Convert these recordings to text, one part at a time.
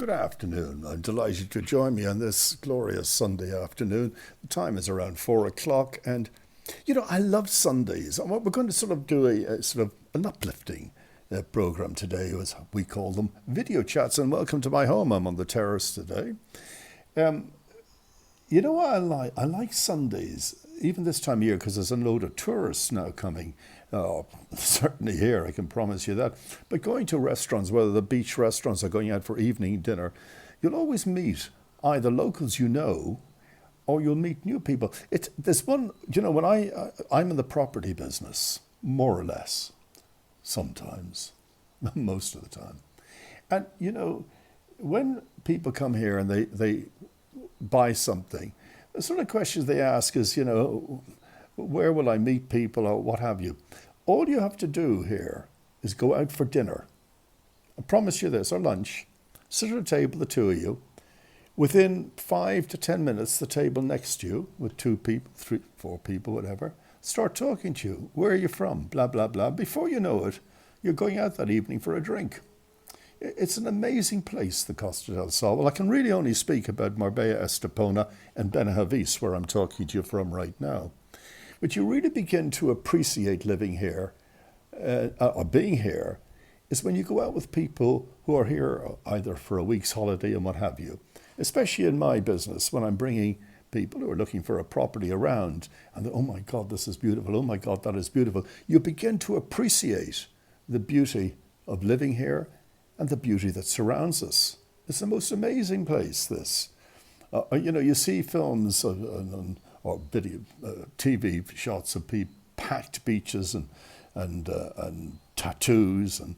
Good afternoon. I'm delighted to join me on this glorious Sunday afternoon. The time is around 4 o'clock, and I love Sundays. And what we're going to sort of do a sort of an uplifting program today, as we call them, video chats. And welcome to my home. I'm on the terrace today. You know what I like? I like Sundays, even this time of year, because there's a load of tourists now coming. Oh, certainly here, I can promise you that. But going to restaurants, whether the beach restaurants or going out for evening dinner, you'll always meet either locals you know, or you'll meet new people. There's one, when I'm in the property business, more or less, sometimes, most of the time. And, when people come here and they buy something, the sort of questions they ask is, where will I meet people or what have you? All you have to do here is go out for dinner. I promise you this, or lunch. Sit at a table, the two of you. Within 5 to 10 minutes, the table next to you, with 2 people, 3, 4 people, whatever, start talking to you. Where are you from? Blah, blah, blah. Before you know it, you're going out that evening for a drink. It's an amazing place, the Costa del Sol. Well, I can really only speak about Marbella, Estepona, and Benahavís, where I'm talking to you from right now. But you really begin to appreciate living here, or being here, is when you go out with people who are here either for a week's holiday and what have you. Especially in my business, when I'm bringing people who are looking for a property around, and oh my God, this is beautiful, oh my God, that is beautiful. You begin to appreciate the beauty of living here and the beauty that surrounds us. It's the most amazing place, this. You see films or video, TV shots of packed beaches and tattoos and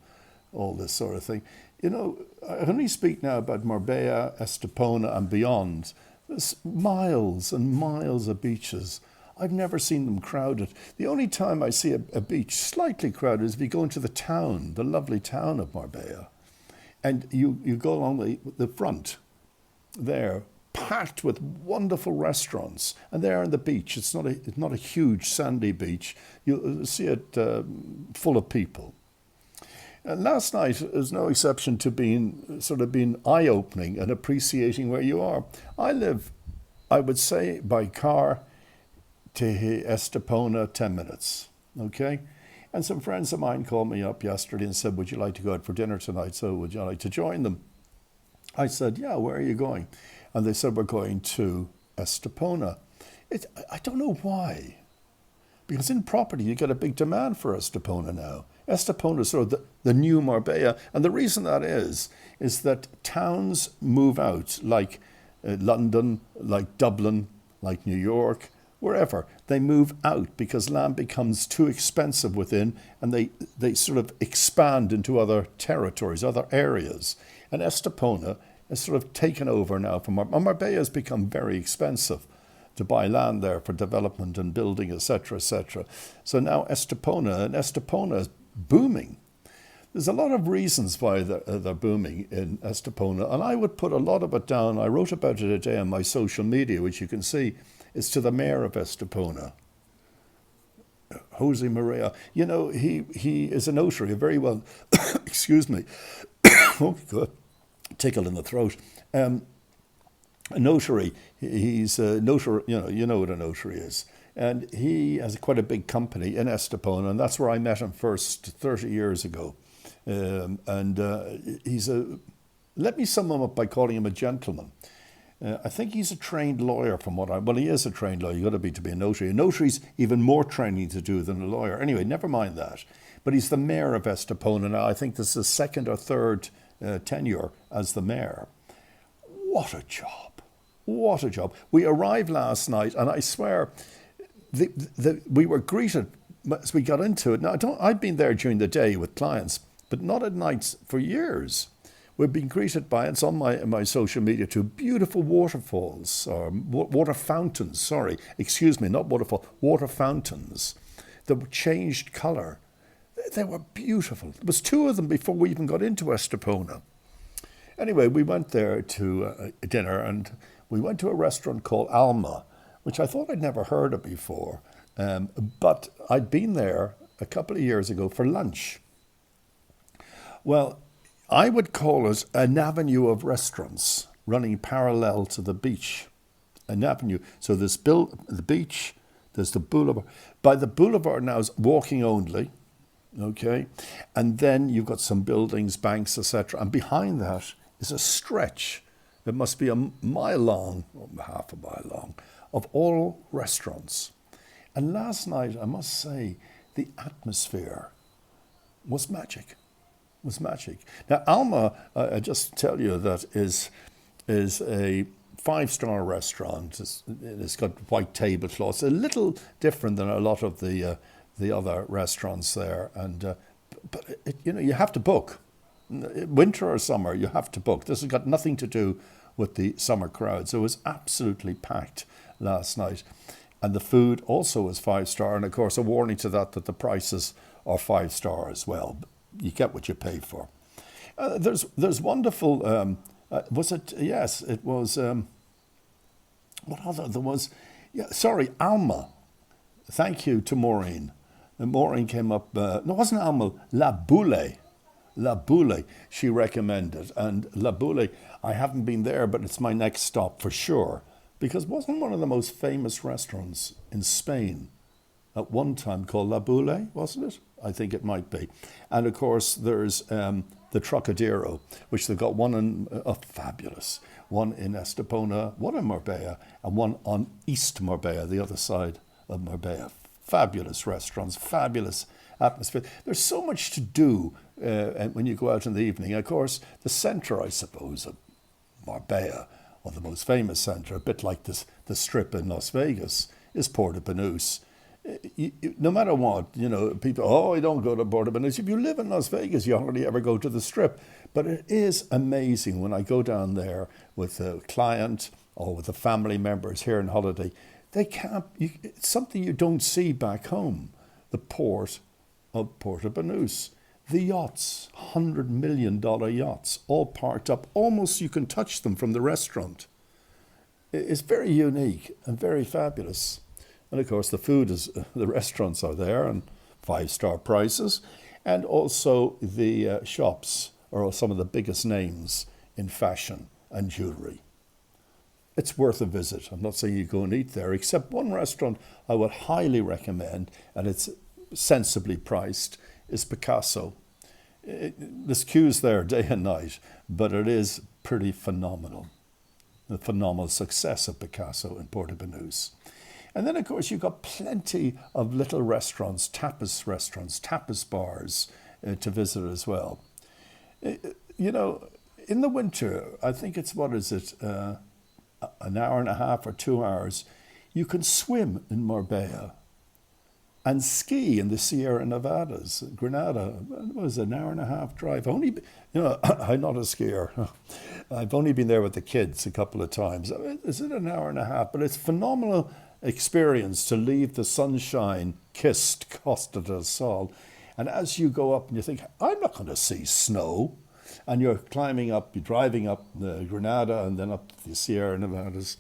all this sort of thing. I only speak now about Marbella, Estepona and beyond. There's miles and miles of beaches. I've never seen them crowded. The only time I see a beach slightly crowded is if you go into the town, the lovely town of Marbella. And you go along the front there, packed with wonderful restaurants, and there on the beach, it's not a huge sandy beach. You'll see it full of people. And last night is no exception to being eye-opening and appreciating where you are. I live, I would say, by car to Estepona, 10 minutes. Okay. And some friends of mine called me up yesterday and said, would you like to go out for dinner tonight? So would you like to join them? I said, yeah, where are you going? And they said, we're going to Estepona. I don't know why. Because in property, you get a big demand for Estepona now. Estepona is sort of the new Marbella. And the reason that is that towns move out, like London, like Dublin, like New York, wherever. They move out because land becomes too expensive within, and they sort of expand into other territories, other areas. And Estepona has sort of taken over now from Marbella. Has become very expensive to buy land there for development and building, etc., etc. So now Estepona is booming. There's a lot of reasons why they're booming in Estepona, and I would put a lot of it down. I wrote about it today on my social media, which you can see. Is to the mayor of Estepona, Jose Maria. He is a notary, a very well, excuse me, oh God, tickle in the throat. A notary, he's a notary, you know what a notary is. And he has quite a big company in Estepona, and that's where I met him first 30 years ago. He's let me sum him up by calling him a gentleman. I think he's a trained lawyer he is a trained lawyer. You've got to be a notary. A notary's even more training to do than a lawyer. Anyway, never mind that. But he's the mayor of Estepona now. I think this is his second or third tenure as the mayor. What a job. What a job. We arrived last night, and I swear, we were greeted as we got into it. Now, I've been there during the day with clients, but not at nights for years. We've been greeted by, it's on my social media too, beautiful waterfalls, or water fountains, sorry, excuse me, not waterfall, water fountains that changed colour. They were beautiful. There was 2 of them before we even got into Estepona. Anyway, we went there to dinner, and we went to a restaurant called Alma, which I thought I'd never heard of before, but I'd been there a couple of years ago for lunch. Well, I would call it an avenue of restaurants running parallel to the beach. An avenue. So there's the beach, there's the boulevard. By the boulevard now is walking only, okay? And then you've got some buildings, banks, etc. And behind that is a stretch. It must be a mile long, or half a mile long, of all restaurants. And last night, I must say, the atmosphere was magic. Was magic. Now, Alma, I just tell you that is a five-star restaurant. It's got white tablecloths. A little different than a lot of the other restaurants there, and but you have to book. Winter or summer, you have to book. This has got nothing to do with the summer crowd. So it was absolutely packed last night, and the food also was five-star. And of course, a warning to that the prices are five-star as well. You get what you pay for. There's wonderful. Was it? Yes, it was. What other? There was. Yeah, sorry, Alma. Thank you to Maureen. And Maureen came up. No, it wasn't Alma. La Boule. La Boule. She recommended, and La Boule. I haven't been there, but it's my next stop for sure. Because it wasn't one of the most famous restaurants in Spain at one time called La Boule, wasn't it? I think it might be. And of course, there's the Trocadero, which they've got one in, fabulous, one in Estepona, one in Marbella, and one on East Marbella, the other side of Marbella. Fabulous restaurants, fabulous atmosphere. There's so much to do when you go out in the evening. Of course, the centre, I suppose, of Marbella, or the most famous centre, a bit like the Strip in Las Vegas, is Puerto Banús. No matter what, people, I don't go to Puerto Banús. If you live in Las Vegas, you hardly ever go to the Strip. But it is amazing when I go down there with a client or with the family members here on holiday. It's something you don't see back home. The port of Puerto Banús. The yachts, $100 million yachts, all parked up. Almost you can touch them from the restaurant. It's very unique and very fabulous. And of course, the restaurants are there and five-star prices. And also the shops are some of the biggest names in fashion and jewellery. It's worth a visit. I'm not saying you go and eat there, except one restaurant I would highly recommend, and it's sensibly priced, is Picasso. There's queues there day and night, but it is pretty phenomenal. The phenomenal success of Picasso in Puerto Banús. And then, of course, you've got plenty of little restaurants, tapas bars to visit as well. In the winter, I think it's, an hour and a half or 2 hours, you can swim in Marbella and ski in the Sierra Nevadas. Granada, it was an hour and a half drive. I'm not a skier. I've only been there with the kids a couple of times. Is it an hour and a half? But it's phenomenal experience to leave the sunshine-kissed Costa del Sol. And as you go up and you think, I'm not going to see snow. And you're driving up Granada and then up the Sierra Nevadas.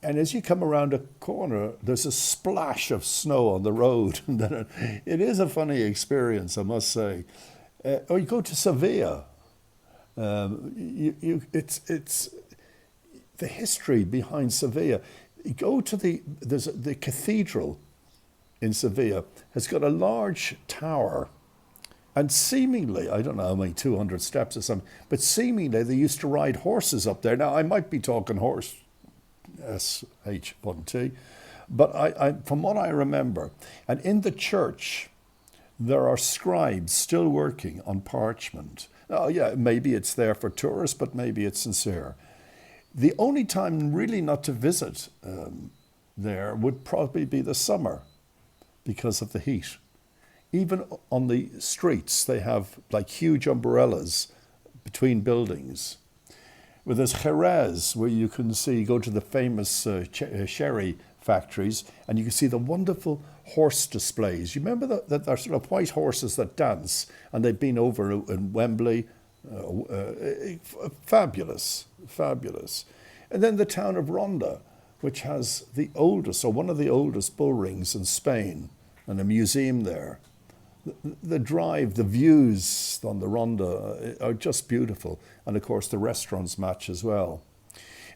And as you come around a corner, there's a splash of snow on the road. And then it is a funny experience, I must say. Or you go to Sevilla. It's the history behind Sevilla. You go to the cathedral in Sevilla has got a large tower, and seemingly, I don't know how many, 200 steps or something, but seemingly they used to ride horses up there. Now, I might be talking horse, S-H-1-T, but I from what I remember, and in the church, there are scribes still working on parchment. Oh yeah, maybe it's there for tourists, but maybe it's sincere. The only time really not to visit there would probably be the summer because of the heat. Even on the streets, they have like huge umbrellas between buildings. Well, there's Jerez, where you can go to the famous sherry factories, and you can see the wonderful horse displays. You remember that they're sort of white horses that dance, and they've been over in Wembley. Fabulous. And then the town of Ronda, which has the oldest, or one of the oldest bull rings in Spain, and a museum there. the drive, the views on the Ronda are just beautiful. And of course, the restaurants match as well.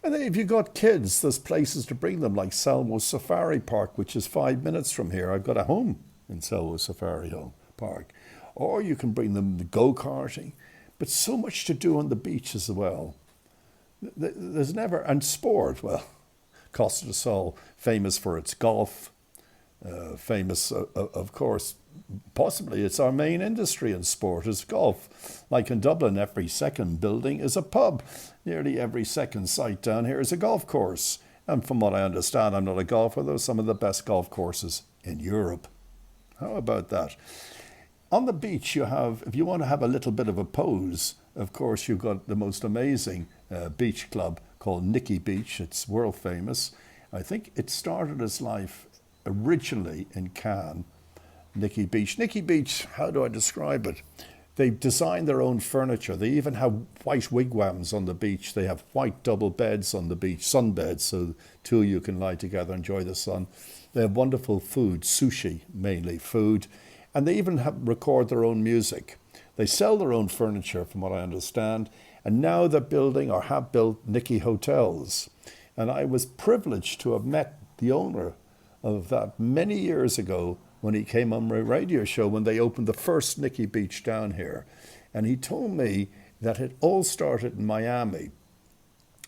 And then if you've got kids, there's places to bring them, like Selmo Safari Park, which is 5 minutes from here. I've got a home in Selmo Safari Park. Or you can bring them go-karting. But so much to do on the beach as well. There's never, and sport, well, Costa do Sol, famous for its golf, famous, of course, possibly it's our main industry in sport is golf. Like in Dublin, every second building is a pub. Nearly every second site down here is a golf course. And from what I understand, I'm not a golfer, though, some of the best golf courses in Europe. How about that? On the beach, you have, if you want to have a little bit of a pose, of course, you've got the most amazing beach club called Nikki Beach. It's world famous. I think it started its life originally in Cannes, Nikki Beach. Nikki Beach, how do I describe it? They designed their own furniture. They even have white wigwams on the beach. They have white double beds on the beach, sunbeds, so two of you can lie together, enjoy the sun. They have wonderful food, sushi, mainly food. And they even record their own music. They sell their own furniture, from what I understand. And now they're building or have built Nikki Hotels. And I was privileged to have met the owner of that many years ago when he came on my radio show when they opened the first Nikki Beach down here. And he told me that it all started in Miami.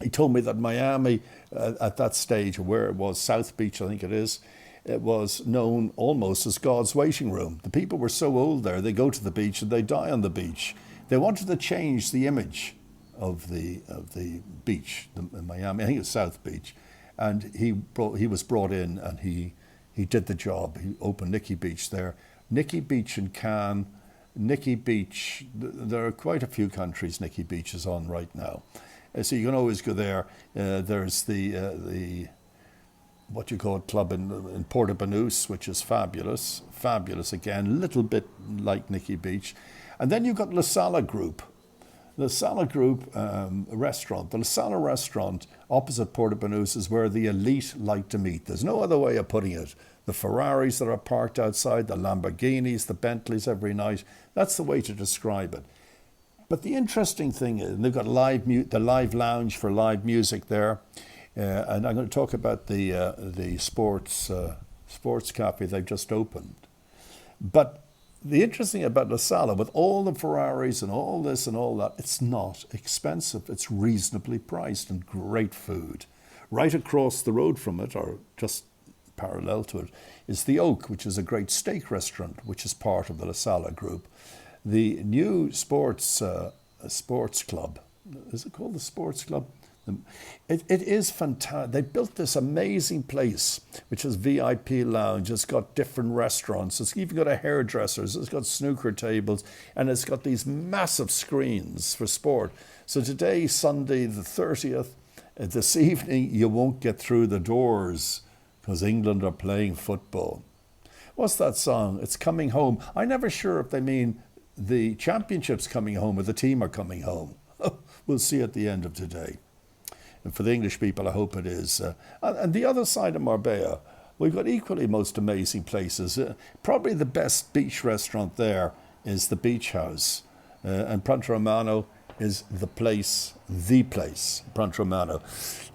He told me that Miami, at that stage, where it was, South Beach, I think it is, it was known almost as God's waiting room. The people were so old there, they go to the beach and they die on the beach. They wanted to change the image of the beach in Miami. I think it's South Beach. And he was brought in and he did the job. He opened Nikki Beach there. Nikki Beach in Cannes, Nikki Beach, there are quite a few countries Nikki Beach is on right now. So you can always go there. There's the what you call it, club in Puerto Banús, which is fabulous. Fabulous again, a little bit like Nikki Beach. And then you've got La Sala Group. La Sala Group restaurant. The La Sala restaurant opposite Puerto Banús is where the elite like to meet. There's no other way of putting it. The Ferraris that are parked outside, the Lamborghinis, the Bentleys every night. That's the way to describe it. But the interesting thing is, they've got the live lounge for live music there. And I'm going to talk about the sports cafe they've just opened. But the interesting about La Sala, with all the Ferraris and all this and all that, it's not expensive. It's reasonably priced and great food. Right across the road from it, or just parallel to it, is the Oak, which is a great steak restaurant, which is part of the La Sala Group. The new sports club, is it called the Sports Club? It is fantastic. They built this amazing place, which has VIP lounge. It's got different restaurants. It's even got a hairdressers. It's got snooker tables. And it's got these massive screens for sport. So today, Sunday the 30th, this evening, you won't get through the doors because England are playing football. What's that song? It's Coming Home. I'm never sure if they mean the championship's coming home or the team are coming home. We'll see at the end of today. And for the English people, I hope it is. And the other side of Marbella, we've got equally most amazing places. Probably the best beach restaurant there is the Beach House. And Pronto Romano is the place, Pronto Romano.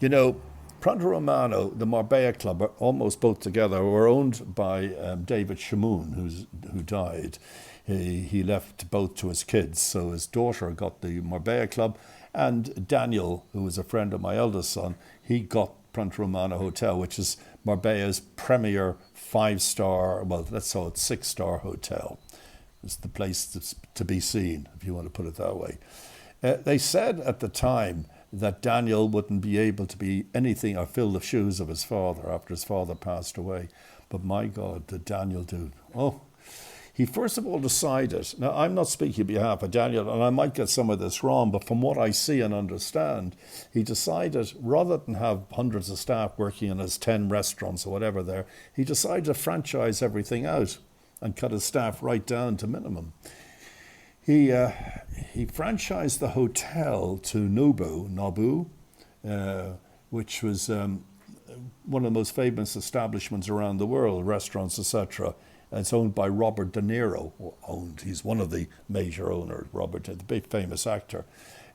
You know, Pronto Romano, the Marbella Club, are almost both together, were owned by David Shamoun, who died. He left both to his kids, so his daughter got the Marbella Club, and Daniel, who was a friend of my eldest son, he got Pronto Romano Hotel, which is Marbella's premier 5-star, well, let's call it 6-star hotel. It's the place to be seen, if you want to put it that way. They said at the time that Daniel wouldn't be able to be anything or fill the shoes of his father after his father passed away. But my God, did Daniel do? Oh, he first of all decided, now I'm not speaking on behalf of Daniel, and I might get some of this wrong, but from what I see and understand, he decided, rather than have hundreds of staff working in his 10 restaurants or whatever there, he decided to franchise everything out and cut his staff right down to minimum. He franchised the hotel to Nobu, which was one of the most famous establishments around the world, restaurants, etc. It's owned by Robert De Niro. He's one of the major owners, Robert, the big famous actor.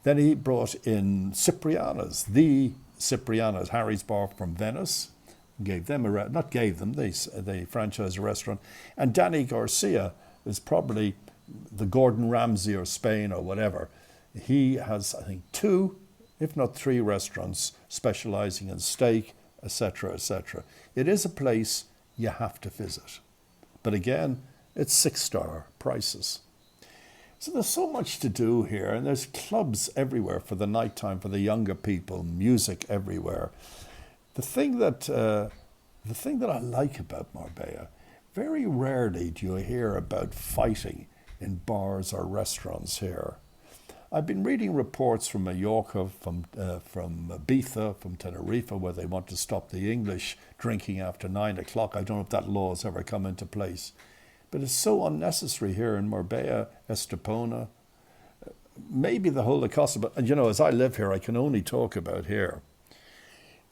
Then he brought in Cipriana's, the Cipriana's, Harry's Bar from Venice. They franchised a restaurant. And Danny Garcia is probably the Gordon Ramsay of Spain or whatever. He has, I think, 2, if not 3 restaurants specializing in steak, etc., etc. It is a place you have to visit. But again, it's 6-star prices. So there's so much to do here, and there's clubs everywhere for the nighttime, for the younger people, music everywhere. The thing that I like about Marbella, very rarely do you hear about fighting in bars or restaurants here. I've been reading reports from Mallorca, from Ibiza, from Tenerife, where they want to stop the English drinking after 9 o'clock. I don't know if that law has ever come into place. But it's so unnecessary here in Marbella, Estepona, maybe the whole of Costa. But, you know, as I live here, I can only talk about here.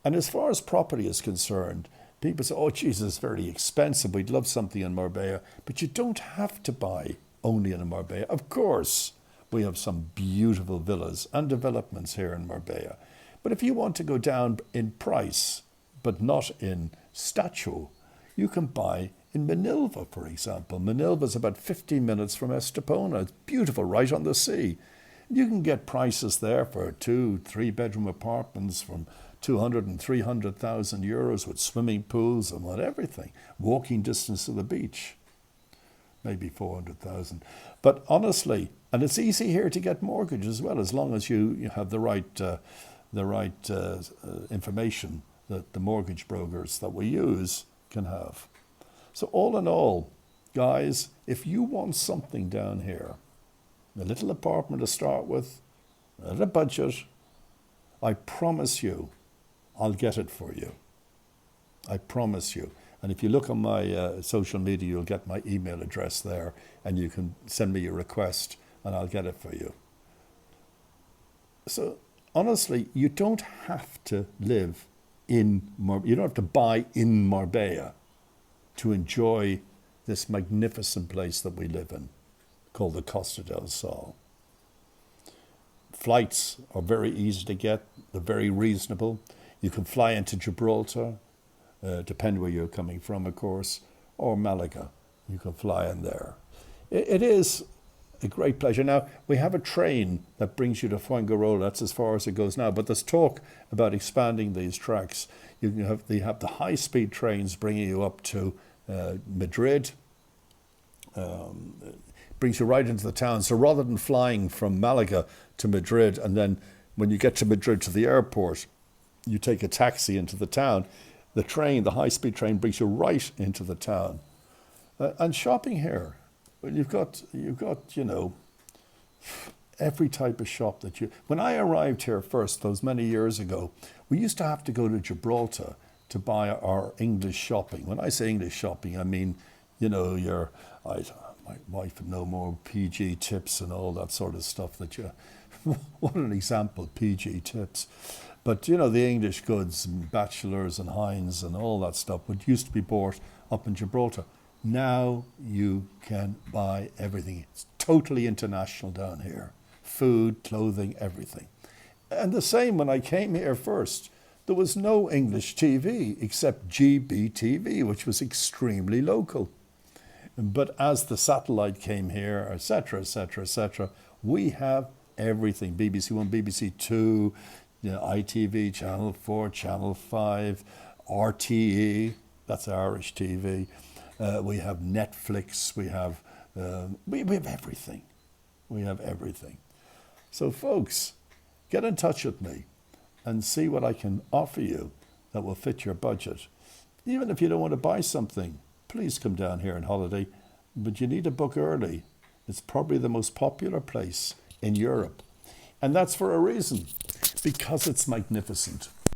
And as far as property is concerned, people say, oh, Jesus, it's very expensive. We'd love something in Marbella. But you don't have to buy only in Marbella. Of course, we have some beautiful villas and developments here in Marbella. But if you want to go down in price, but not in stature, you can buy in Manilva, for example. Manilva is about 15 minutes from Estepona. It's beautiful, right on the sea. You can get prices there for 2-3 bedroom apartments from 200 and 300,000 euros with swimming pools and everything. Walking distance to the beach, maybe 400,000. But honestly, and it's easy here to get mortgage as well, as long as you have the right information that the mortgage brokers that we use can have. So all in all, guys, if you want something down here, a little apartment to start with, at a budget, I promise you, I'll get it for you. I promise you. And if you look on my social media, you'll get my email address there, and you can send me your request, and I'll get it for you. So honestly, you don't have to live you don't have to buy in Marbella to enjoy this magnificent place that we live in, called the Costa del Sol. Flights are very easy to get. They're very reasonable. You can fly into Gibraltar, depending where you're coming from, of course, or Malaga. You can fly in there. It is a great pleasure. Now, we have a train that brings you to Fuengirola. That's as far as it goes now. But there's talk about expanding these tracks. They have the high-speed trains bringing you up to Madrid. Brings you right into the town. So rather than flying from Malaga to Madrid, and then when you get to Madrid to the airport, you take a taxi into the town, the high-speed train brings you right into the town. And shopping here, you've got every type of shop that you... When I arrived here first, those many years ago, we used to have to go to Gibraltar to buy our English shopping. When I say English shopping, I mean, my wife would know more, PG Tips and all that sort of stuff that you... What an example, PG Tips. But, the English goods, Bachelors and Heinz and all that stuff, which used to be bought up in Gibraltar. Now you can buy everything. It's totally international down here. Food, clothing, everything. And the same when I came here first. There was no English TV except GBTV, which was extremely local. But as the satellite came here, etc., etc., etc., we have everything. BBC One, BBC Two, ITV, Channel 4, Channel 5, RTE, that's Irish TV. We have Netflix, we have everything. We have everything. So folks, get in touch with me and see what I can offer you that will fit your budget. Even if you don't want to buy something, please come down here on holiday, but you need to book early. It's probably the most popular place in Europe. And that's for a reason, because it's magnificent.